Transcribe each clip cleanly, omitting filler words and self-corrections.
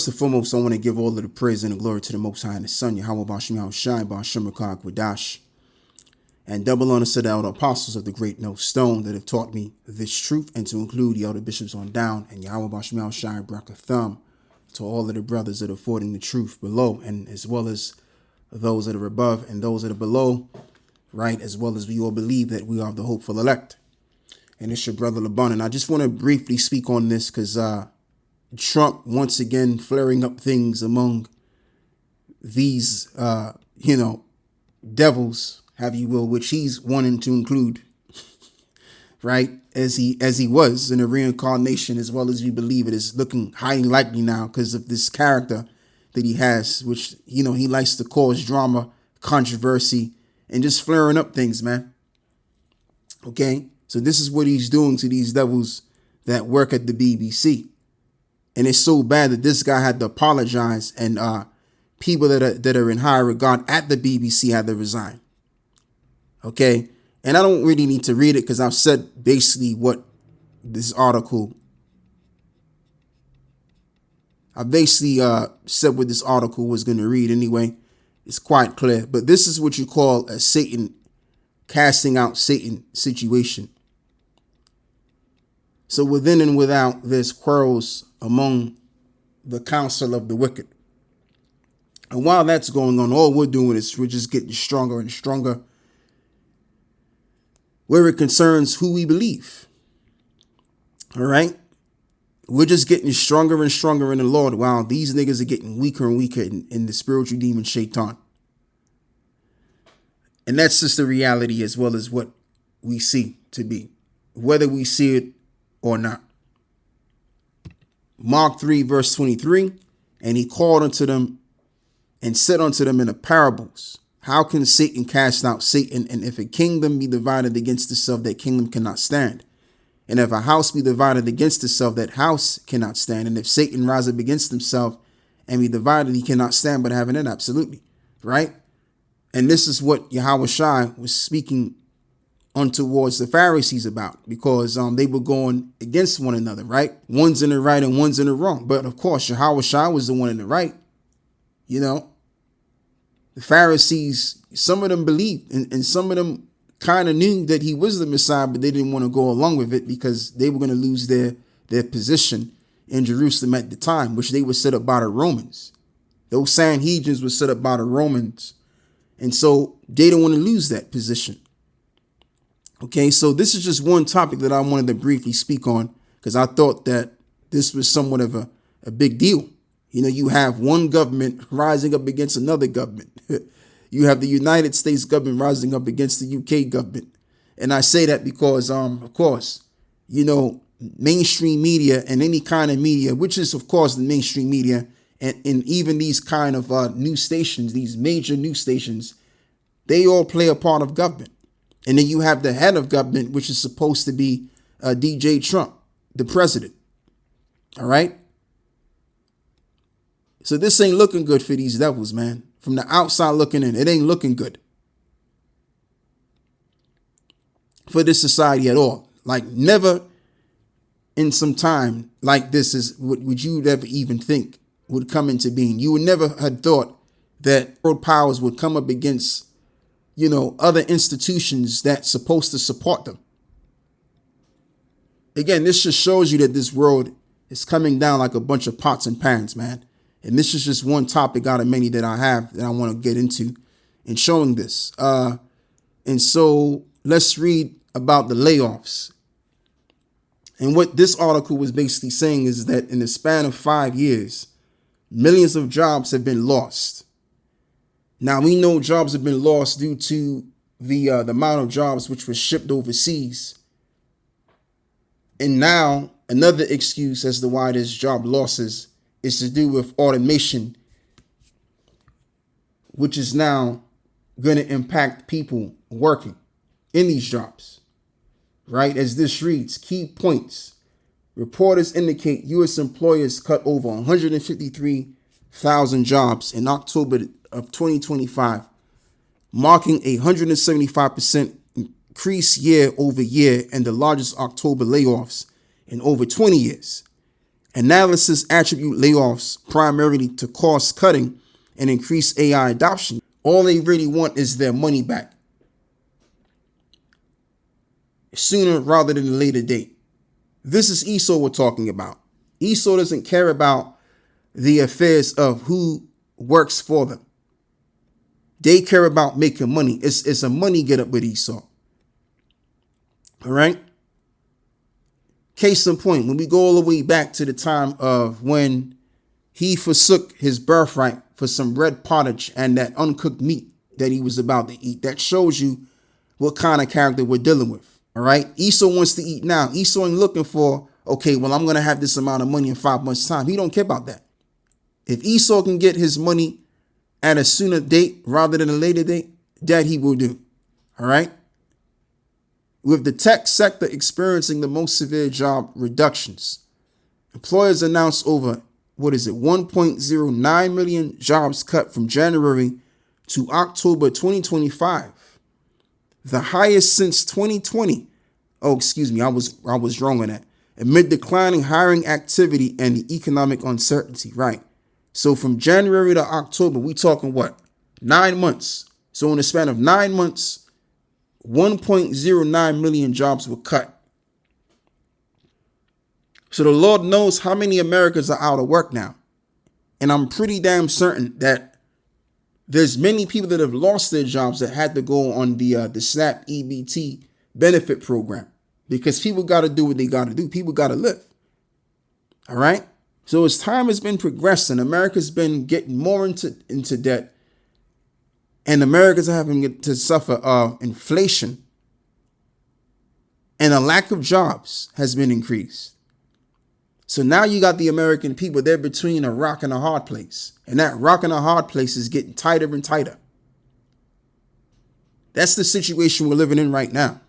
First and foremost, I want to give all of the praise and the glory to the Most High and His Son, Yahweh Bashim Yahushai Bashim Rakak Wadash, and double honor to the elder apostles of the great no stone that have taught me this truth, and to include the elder bishops on down, and Yahweh Bashim Yahushai Brakatham, to all of the brothers that are affording the truth below, and as well as those that are above and those that are below, right, as well as we all believe that we are the hopeful elect. And it's your brother Laban, and I just want to briefly speak on this because Trump once again flaring up things among these, devils, have you will, which he's wanting to include, right? As he was in a reincarnation, as well as we believe it is looking highly likely now because of this character that he has, which, he likes to cause drama, controversy, and just flaring up things, man. Okay? So this is what he's doing to these devils that work at the BBC. And it's so bad that this guy had to apologize, and people that are in higher regard at the BBC had to resign. Okay? And I don't really need to read it because I've said basically what this article, said what this article was going to read anyway. It's quite clear. But this is what you call a Satan, casting out Satan situation. So within and without, there's quarrels among the council of the wicked. And while that's going on, all we're doing is we're just getting stronger and stronger where it concerns who we believe. All right? We're just getting stronger and stronger in the Lord while these niggas are getting weaker and weaker in the spiritual demon Shaitan. And that's just the reality as well as what we see to be, whether we see it or not. Mark 3 verse 23, and he called unto them and said unto them in the parables, how can Satan cast out Satan? And if a kingdom be divided against itself, that kingdom cannot stand. And if a house be divided against itself, that house cannot stand. And if Satan rise up against himself and be divided, he cannot stand but have an end. Absolutely. Right? And this is what Yahweh Shai was speaking on towards the Pharisees about, because they were going against one another, right? One's in the right and one's in the wrong. But of course, Yahweh Shai was the one in the right. The Pharisees, some of them believed and some of them kind of knew that he was the Messiah, but they didn't want to go along with it because they were going to lose their position in Jerusalem at the time, which they were set up by the Romans. Those Sanhedrins were set up by the Romans. And so they don't want to lose that position. Okay, so this is just one topic that I wanted to briefly speak on because I thought that this was somewhat of a big deal. You have one government rising up against another government. You have the United States government rising up against the UK government. And I say that because, of course, mainstream media and any kind of media, which is, of course, the mainstream media, and even these kind of news stations, these major news stations, they all play a part of government. And then you have the head of government, which is supposed to be DJ Trump, the president. All right. So this ain't looking good for these devils, man. From the outside looking in, it ain't looking good for this society at all. Like never in some time like this is what would you ever even think would come into being. You would never have thought that world powers would come up against other institutions that's supposed to support them. Again, this just shows you that this world is coming down like a bunch of pots and pans, man. And this is just one topic out of many that I have that I want to get into in showing this. And so let's read about the layoffs. And what this article was basically saying is that in the span of 5 years, millions of jobs have been lost. Now, we know jobs have been lost due to the amount of jobs which were shipped overseas. And now another excuse as to why there's job losses is to do with automation, which is now going to impact people working in these jobs. Right? As this reads, key points. Reporters indicate U.S. employers cut over 153,000 jobs in October of 2025, marking a 175% increase year over year and the largest October layoffs in over 20 years. Analysis attribute layoffs primarily to cost cutting and increased AI adoption. All they really want is their money back sooner rather than a later date. This is Esau we're talking about. Esau doesn't care about the affairs of who works for them. They care about making money. It's a money get up with Esau. All right. Case in point, when we go all the way back to the time of when he forsook his birthright for some red pottage and that uncooked meat that he was about to eat, that shows you what kind of character we're dealing with. All right. Esau wants to eat now. Esau ain't looking for, okay, well, I'm going to have this amount of money in 5 months' time. He don't care about that. If Esau can get his money at a sooner date rather than a later date, that he will do. All right. With the tech sector experiencing the most severe job reductions, employers announced over, 1.09 million jobs cut from January to October 2025. The highest since 2020. Oh, excuse me, I was wrong on that. Amid declining hiring activity and the economic uncertainty, right? So from January to October, we talking what? 9 months. So in the span of 9 months, 1.09 million jobs were cut. So the Lord knows how many Americans are out of work now. And I'm pretty damn certain that there's many people that have lost their jobs that had to go on the SNAP EBT benefit program, because people got to do what they got to do. People got to live. All right. So as time has been progressing, America's been getting more into debt, and Americans are having to suffer inflation, and a lack of jobs has been increased. So now you got the American people, they're between a rock and a hard place. And that rock and a hard place is getting tighter and tighter. That's the situation we're living in right now.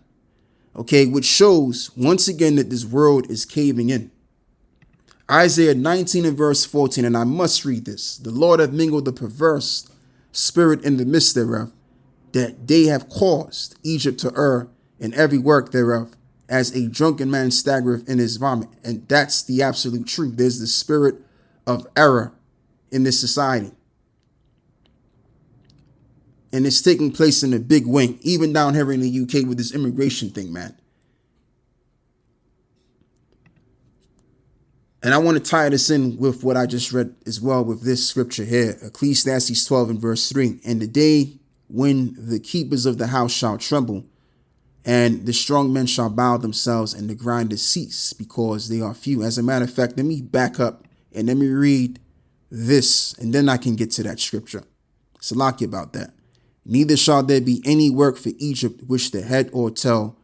Okay, which shows once again that this world is caving in. Isaiah 19 and verse 14, and I must read this. The Lord hath mingled the perverse spirit in the midst thereof, that they have caused Egypt to err in every work thereof, as a drunken man staggereth in his vomit. And that's the absolute truth. There's the spirit of error in this society. And it's taking place in a big way, even down here in the UK with this immigration thing, man. And I want to tie this in with what I just read as well with this scripture here, Ecclesiastes 12 and verse 3. And the day when the keepers of the house shall tremble, and the strong men shall bow themselves, and the grinders cease, because they are few. As a matter of fact, let me back up and let me read this, and then I can get to that scripture. Salaki about that. Neither shall there be any work for Egypt which the head or tail,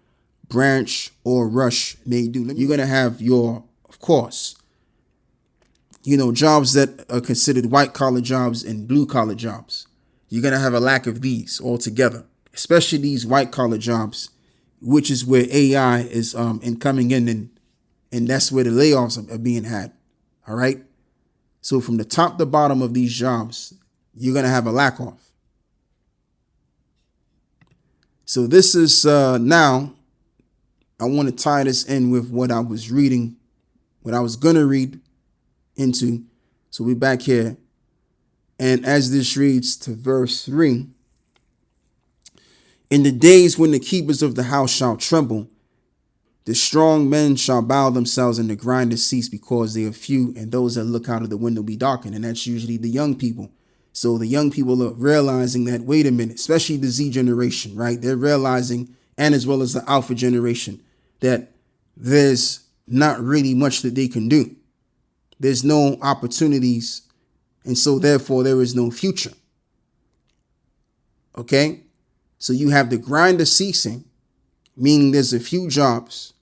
branch or rush may do. You're going to have your, of course, jobs that are considered white collar jobs and blue collar jobs. You're going to have a lack of these altogether, especially these white collar jobs, which is where AI is coming in, and that's where the layoffs are being had. All right. So from the top to bottom of these jobs, you're going to have a lack of. So this is now I want to tie this in with what I was reading, what I was going to read into. So we're back here. And as this reads to verse 3, in the days when the keepers of the house shall tremble, the strong men shall bow themselves, and the grinders cease, because they are few, and those that look out of the window be darkened. And that's usually the young people. So the young people are realizing that, wait a minute, especially the Z generation, right? They're realizing, and as well as the Alpha generation, that there's not really much that they can do. There's no opportunities, and so therefore there is no future. Okay? So you have the grinder ceasing, meaning there's a few jobs,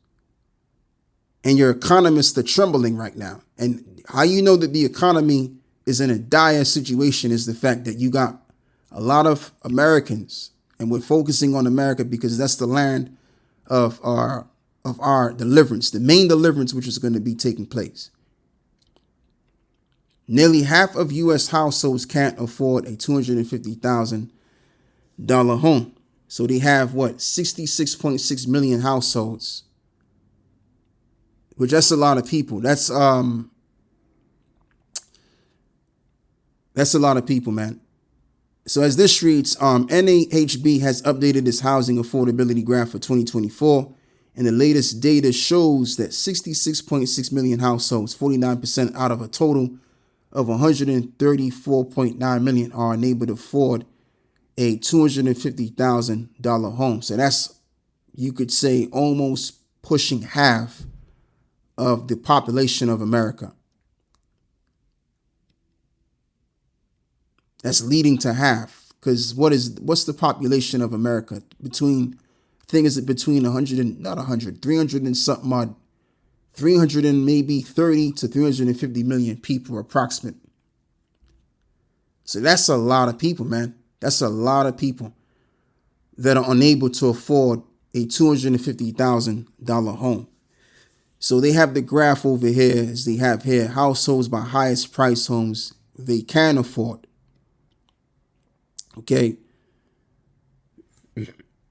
and your economists are trembling right now. And how you know that the economy is in a dire situation is the fact that you got a lot of Americans, and we're focusing on America because that's the land of our deliverance, the main deliverance which is going to be taking place. Nearly half of U.S. households can't afford a $250,000 home. So they have 66.6 million households, which that's a lot of people. That's That's a lot of people, man. So as this reads, NAHB has updated its housing affordability graph for 2024, and the latest data shows that 66.6 million households, 49% out of a total of 134.9 million, are unable to afford a $250,000 home. So that's, you could say, almost pushing half of the population of America. That's leading to half, because what's the population of America? Between 100 and not 100, 300 and something odd, 300 and maybe 30 to 350 million people approximately. So that's a lot of people, man. That's a lot of people that are unable to afford a $250,000 home. So they have the graph over here, as they have here, households by highest price homes they can afford. Okay.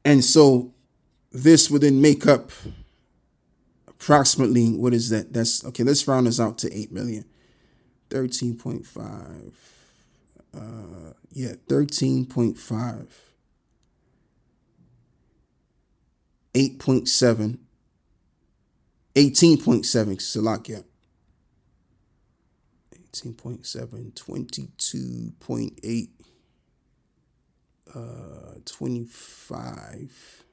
And so this would then make up approximately, what is that? That's okay. Let's round this out to 8 million. 13.5. 13.5. 8.7. 18.7. Salakia. 18.7. 22.8. 25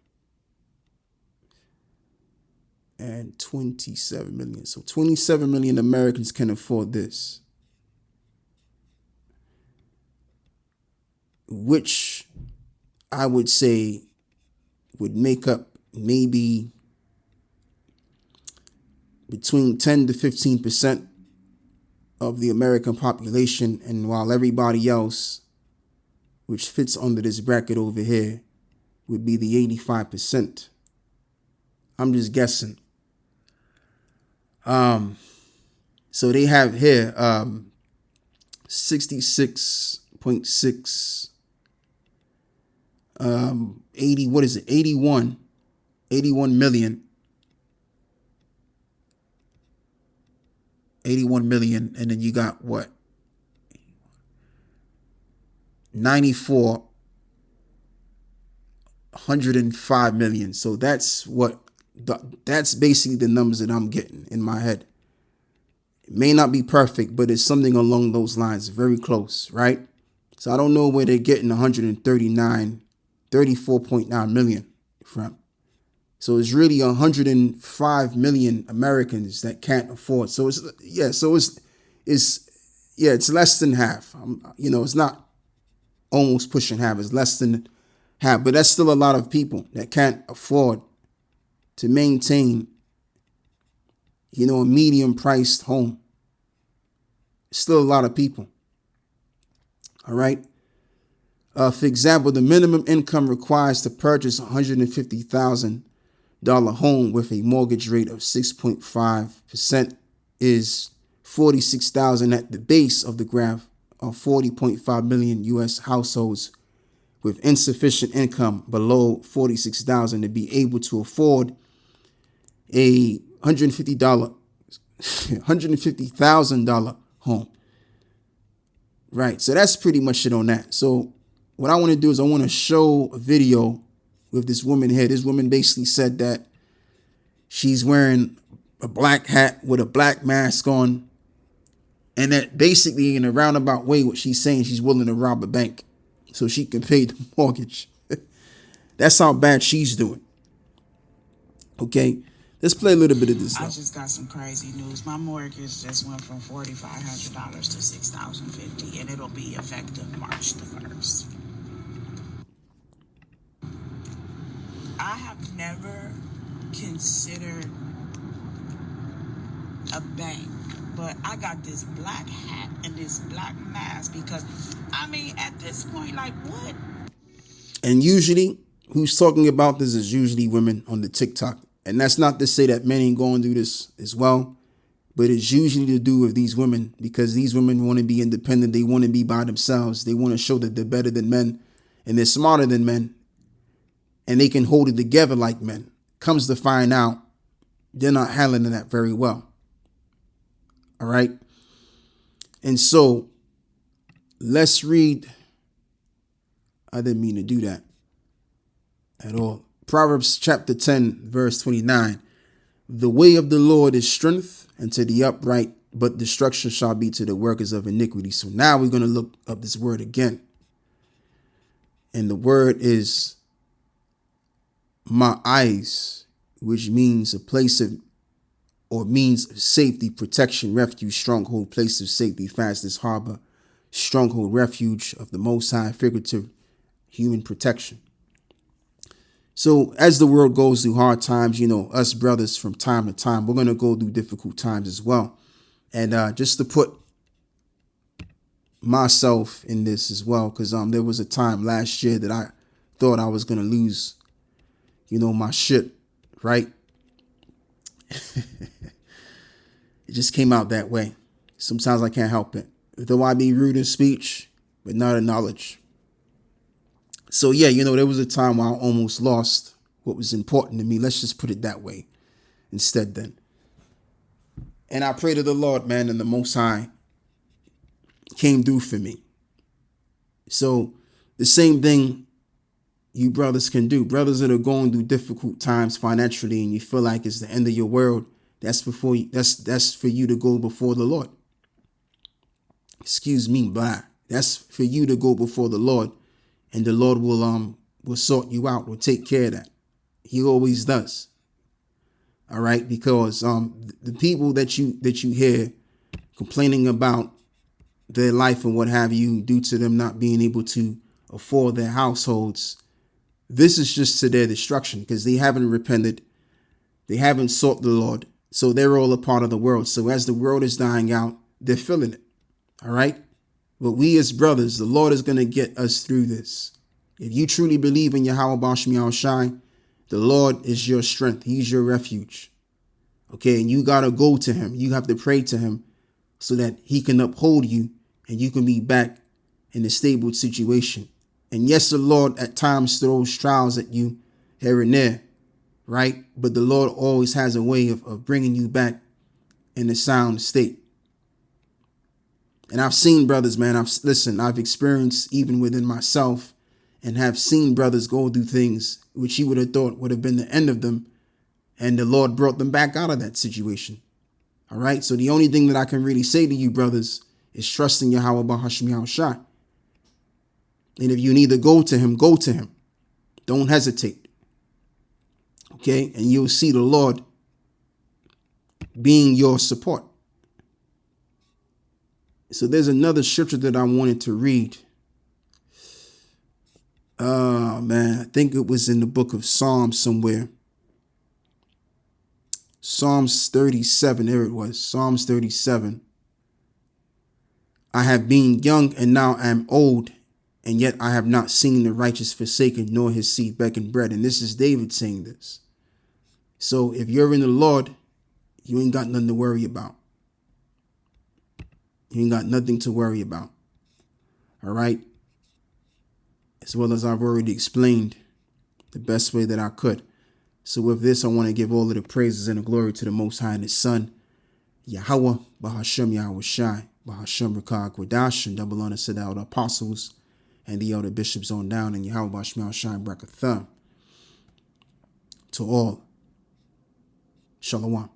and 27 million. So 27 million Americans can afford this, which I would say would make up maybe between 10 to 15% of the American population. And while everybody else, which fits under this bracket over here, would be the 85%. I'm just guessing. So they have here 66.6, 80, what is it? 81 million. 81 million, and then you got what? 105 million. So that's that's basically the numbers that I'm getting in my head. It may not be perfect, but it's something along those lines, very close, right? So I don't know where they're getting 34.9 million from. So it's really 105 million Americans that can't afford. So it's less than half. It's not almost pushing half. It's less than half, but that's still a lot of people that can't afford to maintain, a medium priced home. Still a lot of people. All right. For example, the minimum income requires to purchase $150,000 home with a mortgage rate of 6.5% is $46,000 at the base of the graph of 40.5 million U.S. households with insufficient income below $46,000 to be able to afford a $150,000 home. Right. So that's pretty much it on that. So what I want to do is I want to show a video with this woman here. This woman basically said that she's wearing a black hat with a black mask on, and that basically in a roundabout way, what she's saying, she's willing to rob a bank so she can pay the mortgage. That's how bad she's doing. Okay, let's play a little bit of this. I just got some crazy news. My mortgage just went from $4,500 to $6,050, and it'll be effective March the 1st. I have never considered a bank, but I got this black hat and this black mask because, at this point, like, what? And usually, who's talking about this is usually women on the TikTok. And that's not to say that men ain't going to do this as well, but it's usually to do with these women, because these women want to be independent. They want to be by themselves. They want to show that they're better than men and they're smarter than men and they can hold it together like men. Comes to find out, they're not handling that very well. All right. And so let's read. I didn't mean to do that at all. Proverbs chapter 10, verse 29. The way of the Lord is strength, and to the upright, but destruction shall be to the workers of iniquity. So now we're going to look up this word again. And the word is ma'ais, which means a place of, or means of safety, protection, refuge, stronghold, place of safety, fastest, harbor, stronghold, refuge of the Most High, figurative human protection. So as the world goes through hard times, you know, us brothers from time to time, we're going to go through difficult times as well. And just to put myself in this as well, because there was a time last year that I thought I was going to lose, you know, my shit, right? It just came out that way. Sometimes I can't help it. Though I be rude in speech, but not in knowledge. So yeah, you know, there was a time where I almost lost what was important to me. Let's just put it that way instead then. And I pray to the Lord, man, and the Most High came through for me. So the same thing you brothers can do. Brothers that are going through difficult times financially and you feel like it's the end of your world, that's for you to go before the Lord. Excuse me, but that's for you to go before the Lord, and the Lord will sort you out, will take care of that. He always does. All right, because the people that you hear complaining about their life and what have you due to them not being able to afford their households, this is just to their destruction because they haven't repented. They haven't sought the Lord. So they're all a part of the world. So as the world is dying out, they're feeling it. All right. But we as brothers, the Lord is going to get us through this. If you truly believe in Yahweh Bashmi Al-Shai, the Lord is your strength. He's your refuge. Okay. And you got to go to him. You have to pray to him so that he can uphold you and you can be back in a stable situation. And yes, the Lord at times throws trials at you here and there. Right. But the Lord always has a way of bringing you back in a sound state. And I've seen brothers, man, I've experienced even within myself and have seen brothers go through things which you would have thought would have been the end of them. And the Lord brought them back out of that situation. All right. So the only thing that I can really say to you brothers is trust in Yahweh Bahashmi Al-Shai. And if you need to go to him, go to him. Don't hesitate. Okay. And you'll see the Lord being your support. So there's another scripture that I wanted to read. Oh, man, I think it was in the book of Psalms somewhere. Psalms 37, there it was. Psalms 37. I have been young and now I am old, and yet I have not seen the righteous forsaken, nor his seed begging bread. And this is David saying this. So if you're in the Lord, you ain't got nothing to worry about. You ain't got nothing to worry about. All right. As well as I've already explained the best way that I could. So with this, I want to give all of the praises and the glory to the Most High and his Son, Yahweh, Bahashem Yahweh Shai, Bahashem Rakah Kwadash, and double honor to the elder apostles and the elder bishops on down, and Yahweh Bahashem Yahweh Shai Brakatham. To all, Shalom.